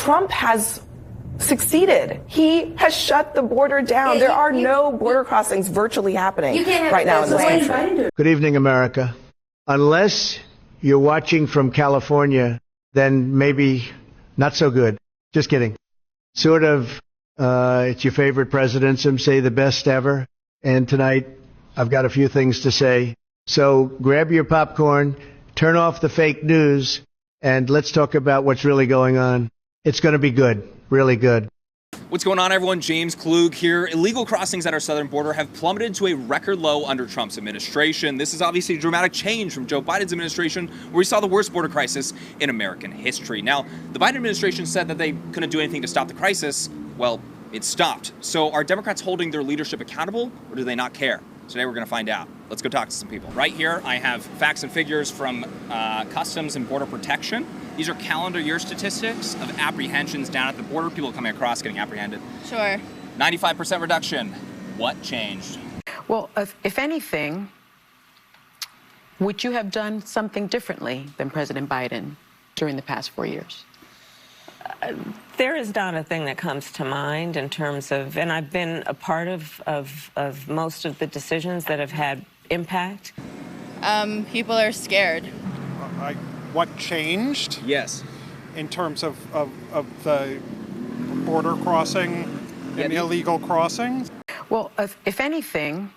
Trump has succeeded. He has shut the border down. There are no border crossings virtually happening right now in this country. Good evening, America. Unless you're watching from California, then maybe not so good. Just kidding. Sort of, it's your favorite president, some say the best ever. And tonight, I've got a few things to say. So grab your popcorn, turn off the fake news, and let's talk about what's really going on. It's going to be good, really good. What's going on, everyone? James Klug here. Illegal crossings at our southern border have plummeted to a record low under Trump's administration. This is obviously a dramatic change from Joe Biden's administration, where we saw the worst border crisis in American history. Now, the Biden administration said that they couldn't do anything to stop the crisis. Well, it stopped. So are Democrats holding their leadership accountable, or do they not care? Today we're going to find out. Let's go talk to some people. Right here, I have facts and figures from Customs and Border Protection. These are calendar year statistics of apprehensions down at the border, people coming across getting apprehended. Sure. 95% reduction. What changed? Well, if anything, would you have done something differently than President Biden during the past 4 years? There is not a thing that comes to mind in terms of, and I've been a part of most of the decisions that have had impact. People are scared. What changed? Yes. In terms of the border crossing and illegal crossings? Well, if anything,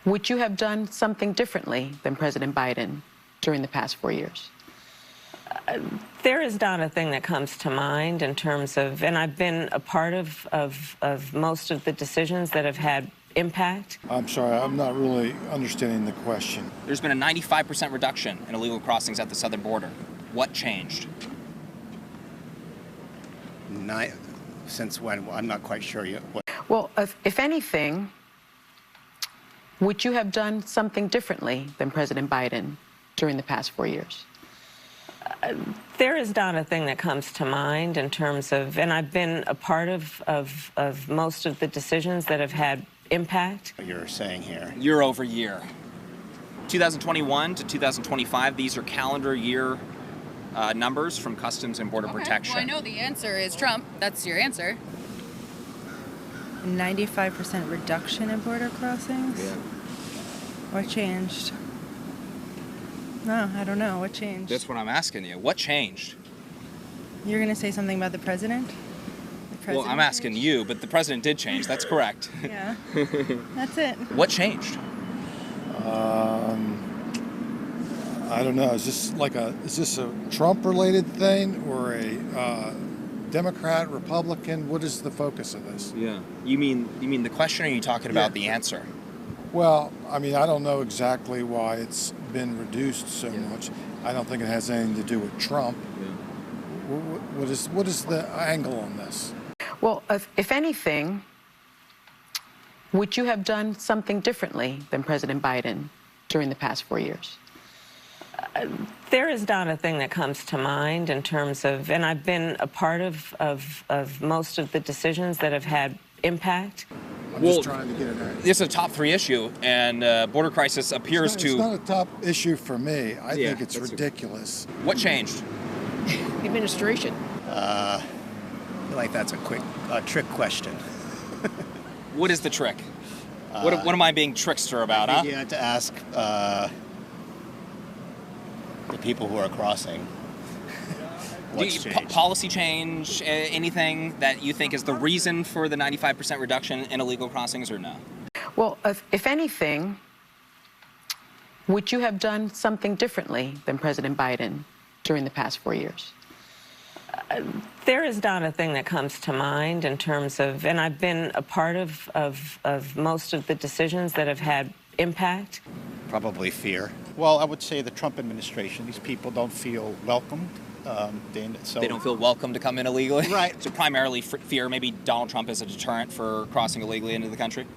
would you have done something differently than President Biden during the past 4 years? There is not a thing that comes to mind in terms of, and I've been a part of most of the decisions that have had impact. I'm sorry, I'm not really understanding the question. There's been a 95% reduction in illegal crossings at the southern border. What changed? Since when? I'm not quite sure yet. Well, if anything, would you have done something differently than President Biden during the past 4 years? There is not a thing that comes to mind in terms of, and I've been a part of most of the decisions that have had impact. What you're saying here. Year over year. 2021 to 2025, these are calendar year numbers from Customs and Border Protection. Well, I know the answer is Trump. That's your answer. 95% reduction in border crossings? Yeah. What changed? No, I don't know. What changed? That's what I'm asking you. What changed? You're going to say something about the president? Well, I'm asking you, but the president did change. That's correct. Yeah. That's it. What changed? I don't know. Is this a Trump-related thing or a Democrat, Republican? What is the focus of this? Yeah. You mean the question, or are you talking about the answer? Well, I mean, I don't know exactly why it's been reduced so much. I don't think it has anything to do with Trump. Yeah. What is the angle on this? Well, if anything, would you have done something differently than President Biden during the past 4 years? There is not a thing that comes to mind in terms of, and I've been a part of most of the decisions that have had impact. I'm just trying to get it right. This is a top 3 issue, and border crisis appears It's not a top issue for me. I think it's ridiculous. What changed? The administration. I feel like that's a trick question. What is the trick? What am I being trickster about, huh? You had to ask the people who are crossing. Policy change, anything that you think is the reason for the 95% reduction in illegal crossings, or no? Well, if anything, would you have done something differently than President Biden during the past 4 years? There is not a thing that comes to mind in terms of, and I've been a part of most of the decisions that have had impact. Probably fear. Well, I would say the Trump administration, these people don't feel welcomed. They don't feel welcome to come in illegally? Right. So primarily fear, maybe Donald Trump is a deterrent for crossing illegally into the country?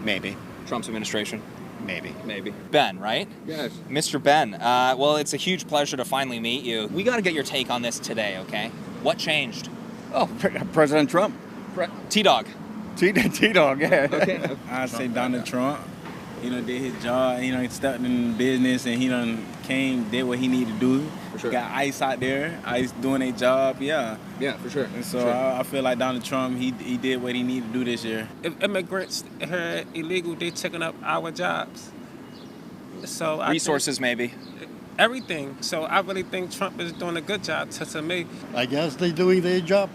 Maybe. Trump's administration? Maybe. Ben, right? Yes. Mr. Ben, well, it's a huge pleasure to finally meet you. We got to get your take on this today, okay? What changed? Oh, President Trump. T-Dog. T-Dog, yeah. Okay. I'd say Donald Trump. Did his job. He stepped in business and he did what he needed to do. For sure. Got ICE out there, ICE doing their job, yeah. Yeah, for sure. And so I feel like Donald Trump, he did what he needed to do this year. If immigrants are illegal, they're taking up our jobs. So resources, maybe. Everything. So I really think Trump is doing a good job to me. I guess they're doing their job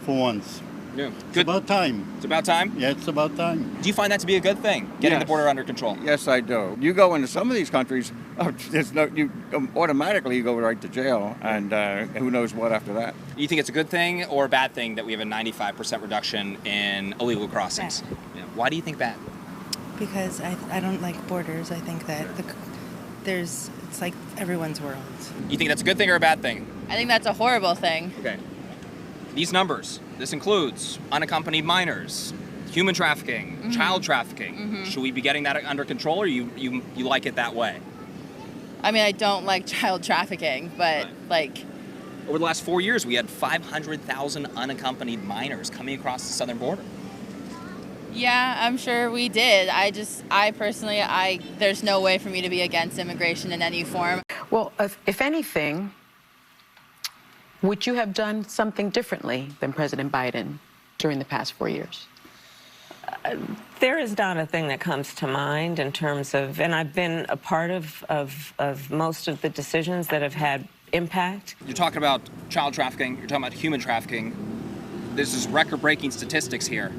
for once. Yeah. It's about time. It's about time? Yeah, it's about time. Do you find that to be a good thing, getting the border under control? Yes, I do. You go into some of these countries, you automatically go right to jail, and who knows what after that. You think it's a good thing or a bad thing that we have a 95% reduction in illegal crossings? Bad. Yeah. Why do you think that? Because I don't like borders. I think that it's like everyone's world. You think that's a good thing or a bad thing? I think that's a horrible thing. Okay. These numbers, this includes unaccompanied minors, human trafficking, child trafficking. Should we be getting that under control, or you like it that way? I mean, I don't like child trafficking, but like... Over the last 4 years, we had 500,000 unaccompanied minors coming across the southern border. Yeah, I'm sure we did. I personally, there's no way for me to be against immigration in any form. Well, if anything, would you have done something differently than President Biden during the past 4 years? There is not a thing that comes to mind in terms of, and I've been a part of most of the decisions that have had impact. You're talking about child trafficking, you're talking about human trafficking. This is record-breaking statistics here.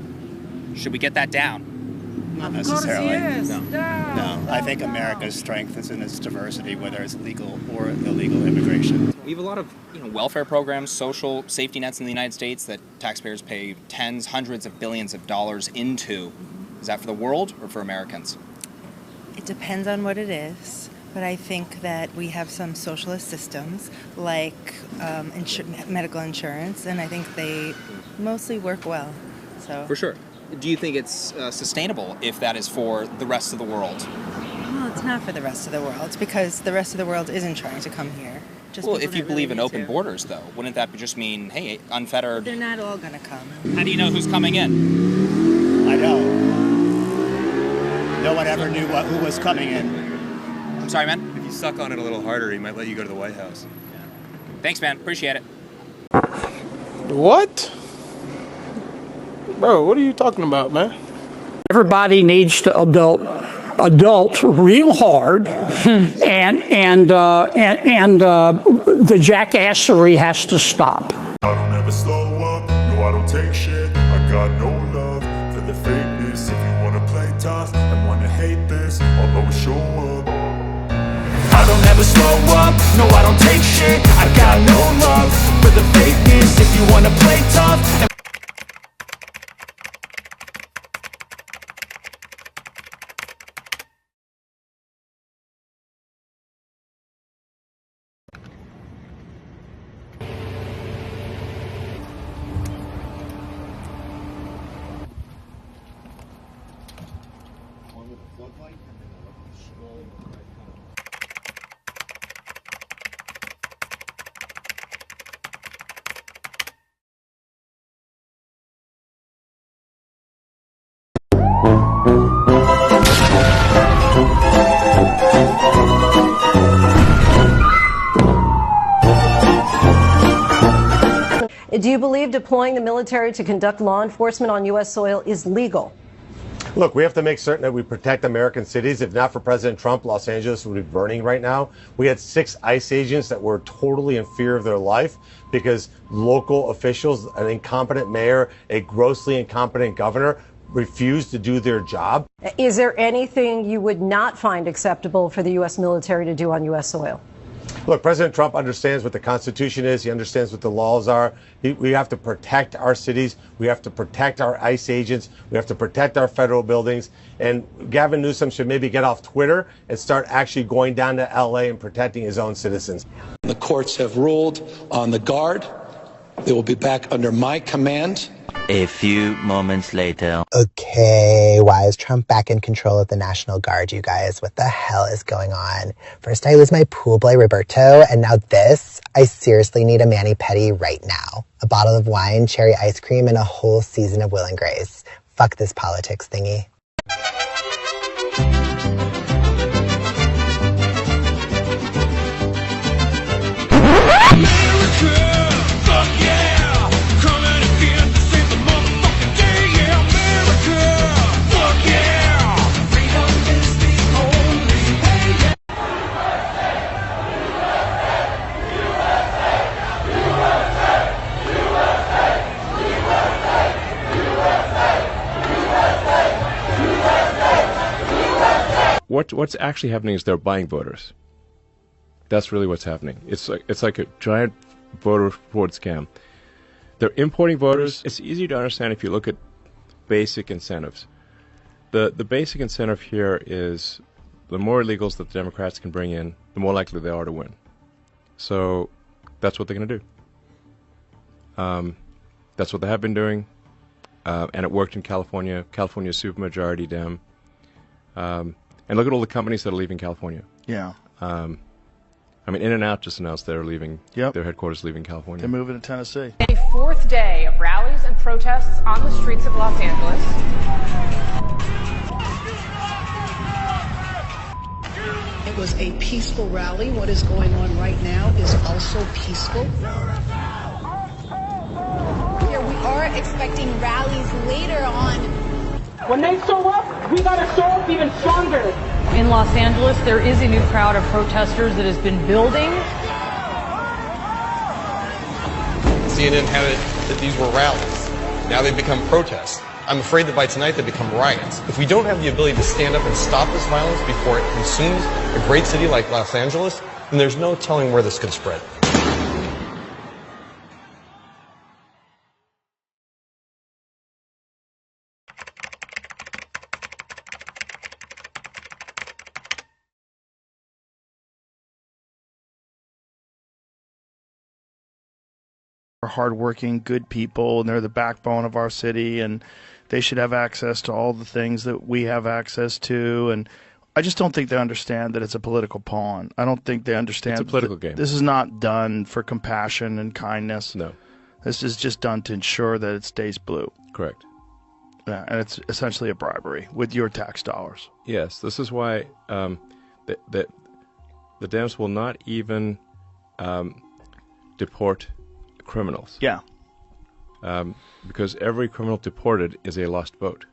Should we get that down? Not necessarily. Yes. No, I think America's strength is in its diversity, whether it's legal or illegal immigration. We have a lot of welfare programs, social safety nets in the United States that taxpayers pay tens, hundreds of billions of dollars into. Is that for the world or for Americans? It depends on what it is, but I think that we have some socialist systems like medical insurance, and I think they mostly work well. So. For sure. Do you think it's sustainable if that is for the rest of the world? Well, it's not for the rest of the world, because the rest of the world isn't trying to come here. Well, if you believe in open borders, though, wouldn't that just mean, hey, unfettered? They're not all going to come. How do you know who's coming in? I know. No one ever knew who was coming in. I'm sorry, man? If you suck on it a little harder, he might let you go to the White House. Yeah. Thanks, man. Appreciate it. What? Bro, what are you talking about, man? Everybody needs to adult real hard, and the jackassery has to stop. I don't ever slow up, no I don't take shit. I got no love for the fakeness. If you wanna play tough and wanna hate this, I'll always show up. I don't ever slow up, no I don't take shit. I got no love for the fakeness. If you wanna play tough. Do you believe deploying the military to conduct law enforcement on U.S. soil is legal? Look, we have to make certain that we protect American cities. If not for President Trump, Los Angeles would be burning right now. We had 6 ICE agents that were totally in fear of their life because local officials, an incompetent mayor, a grossly incompetent governor, refused to do their job. Is there anything you would not find acceptable for the U.S. military to do on U.S. soil? Look, President Trump understands what the Constitution is. He understands what the laws are. We have to protect our cities. We have to protect our ICE agents. We have to protect our federal buildings. And Gavin Newsom should maybe get off Twitter and start actually going down to L.A. and protecting his own citizens. The courts have ruled on the Guard. They will be back under my command. A few moments later. Okay, why is Trump back in control of the National Guard, you guys? What the hell is going on? First I lose my pool boy Roberto, and now this? I seriously need a mani-pedi right now. A bottle of wine, cherry ice cream, and a whole season of Will and Grace. Fuck this politics thingy. what's actually happening is they're buying voters. That's really what's happening. It's like a giant voter fraud scam. They're importing voters. It's easy to understand if you look at basic incentives. The basic incentive here is the more illegals that the Democrats can bring in, the more likely they are to win. So that's what they're going to do. That's what they have been doing, and it worked in California. California's supermajority Dem. And look at all the companies that are leaving California. Yeah. I mean, In-N-Out just announced they're leaving. Yep. Their headquarters leaving California. They're moving to Tennessee. A fourth day of rallies and protests on the streets of Los Angeles. It was a peaceful rally. What is going on right now is also peaceful. Here we are expecting rallies later on. When they show up, we gotta show up even stronger. In Los Angeles, there is a new crowd of protesters that has been building. CNN had it that these were rallies. Now they've become protests. I'm afraid that by tonight they become riots. If we don't have the ability to stand up and stop this violence before it consumes a great city like Los Angeles, then there's no telling where this could spread. Are hardworking, good people, and they're the backbone of our city, and they should have access to all the things that we have access to. And I just don't think they understand that it's a political pawn. I don't think they understand. It's a political game. This is not done for compassion and kindness. No. This is just done to ensure that it stays blue. Correct. Yeah, and it's essentially a bribery with your tax dollars. Yes, this is why the Dems will not even deport criminals. Yeah. Because every criminal deported is a lost vote.